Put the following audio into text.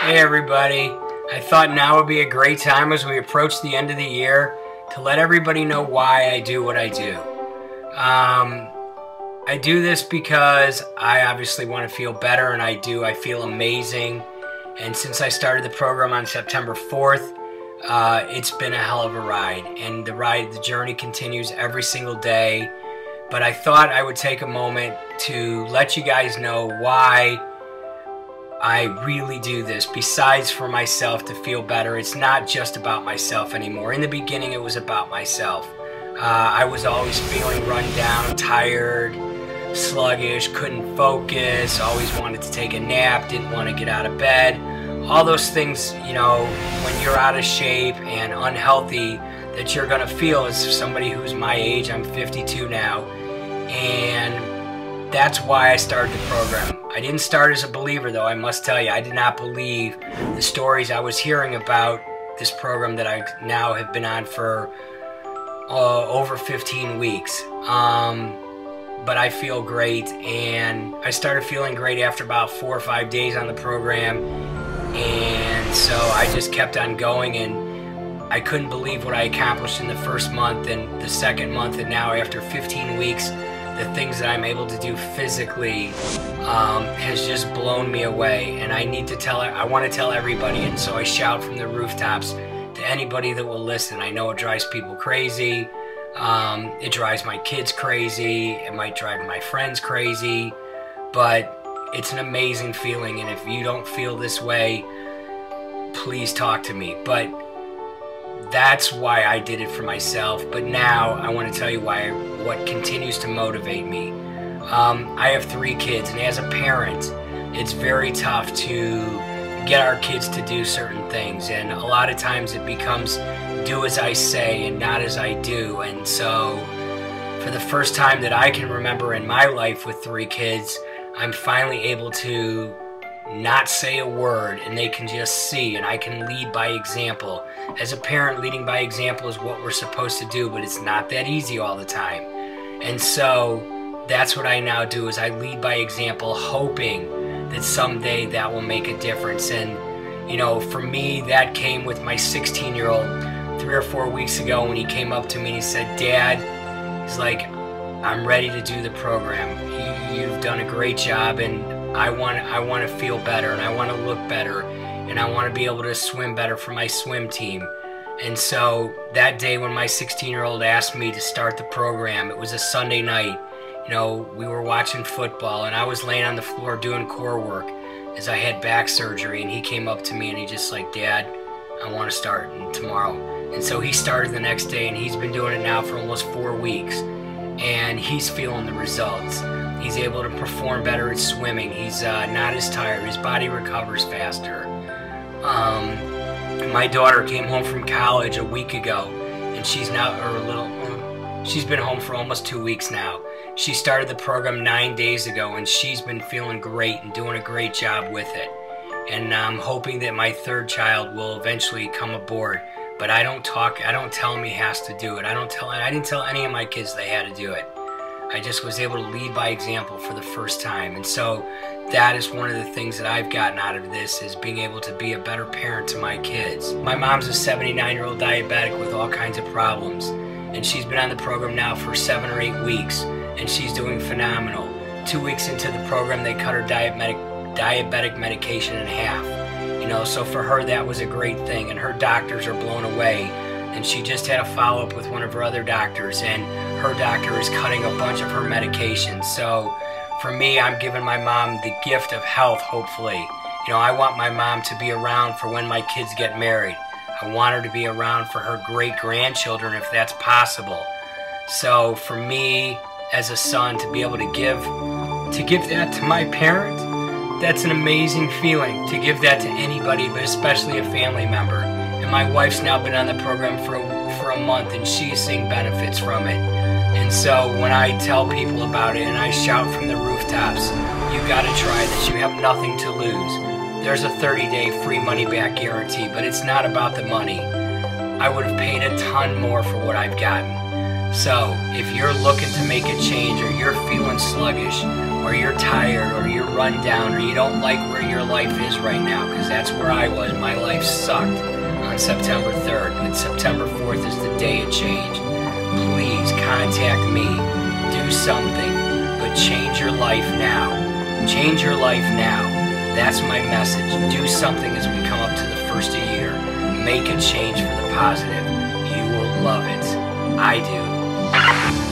Hey everybody, I thought now would be a great time as we approach the end of the year to let everybody know why I do what I do. I do this because I obviously want to feel better, and I feel amazing. And since I started the program on September 4th, it's been a hell of a ride, and the journey continues every single day. But I thought I would take a moment to let you guys know why I really do this. Besides for myself to feel better, it's not just about myself anymore. In the beginning, it was about myself. I was always feeling run down, tired, sluggish, couldn't focus, always wanted to take a nap, didn't want to get out of bed. All those things, you know, when you're out of shape and unhealthy, that you're gonna feel as somebody who's my age. I'm 52 now, and that's why I started the program. I didn't start as a believer, though. I must tell you, I did not believe the stories I was hearing about this program that I now have been on for over 15 weeks. But I feel great, and I started feeling great after about 4 or 5 days on the program, and so I just kept on going, and I couldn't believe what I accomplished in the first month and the second month, and now after 15 weeks, the things that I'm able to do physically has just blown me away. And I want to tell everybody, and so I shout from the rooftops to anybody that will listen. I know it drives people crazy. It drives my kids crazy. It might drive my friends crazy. But it's an amazing feeling, and if you don't feel this way, please talk to me. But that's why I did it for myself. But now I want to tell you what continues to motivate me. I have 3 kids, and as a parent, it's very tough to get our kids to do certain things, and a lot of times it becomes do as I say and not as I do. And so for the first time that I can remember in my life with 3 kids, I'm finally able to not say a word, and they can just see, and I can lead by example. As a parent, leading by example is what we're supposed to do, but it's not that easy all the time. And so that's what I now do, is I lead by example, hoping that someday that will make a difference. And you know, for me, that came with my 16-year-old 3 or 4 weeks ago, when he came up to me and he said, "Dad," he's like, "I'm ready to do the program. You've done a great job, and I want to feel better, and I want to look better, and I want to be able to swim better for my swim team." And so that day when my 16-year-old asked me to start the program, it was a Sunday night. You know, we were watching football, and I was laying on the floor doing core work as I had back surgery, and he came up to me and he just like, "Dad, I want to start tomorrow." And so he started the next day, and he's been doing it now for almost 4 weeks, and he's feeling the results. He's able to perform better at swimming. He's not as tired. His body recovers faster. My daughter came home from college a week ago, and she's been home for almost 2 weeks now. She started the program 9 days ago, and she's been feeling great and doing a great job with it. And I'm hoping that my 3rd child will eventually come aboard. But I don't tell him he has to do it. I didn't tell any of my kids they had to do it. I just was able to lead by example for the first time. And so that is one of the things that I've gotten out of this, is being able to be a better parent to my kids. My mom's a 79-year-old diabetic with all kinds of problems, and she's been on the program now for 7 or 8 weeks, and she's doing phenomenal. 2 weeks into the program, they cut her diabetic medication in half. You know, so for her that was a great thing, and her doctors are blown away. And she just had a follow-up with one of her other doctors, and her doctor is cutting a bunch of her medications. So for me, I'm giving my mom the gift of health, hopefully. You know, I want my mom to be around for when my kids get married. I want her to be around for her great-grandchildren if that's possible. So for me, as a son, to be able to give that to my parent, that's an amazing feeling. To give that to anybody, but especially a family member. And my wife's now been on the program for a month, and she's seeing benefits from it. And so when I tell people about it, and I shout from the rooftops, "You gotta try this, you have nothing to lose." There's a 30-day free money-back guarantee, but it's not about the money. I would have paid a ton more for what I've gotten. So if you're looking to make a change, or you're feeling sluggish, or you're tired, or you're run down, or you don't like where your life is right now, because that's where I was. My life sucked on September 3rd, but September 4th is the day of change. Please contact me. Do something, but change your life now. Change your life now. That's my message. Do something as we come up to the first of the year. Make a change for the positive. You will love it. I do.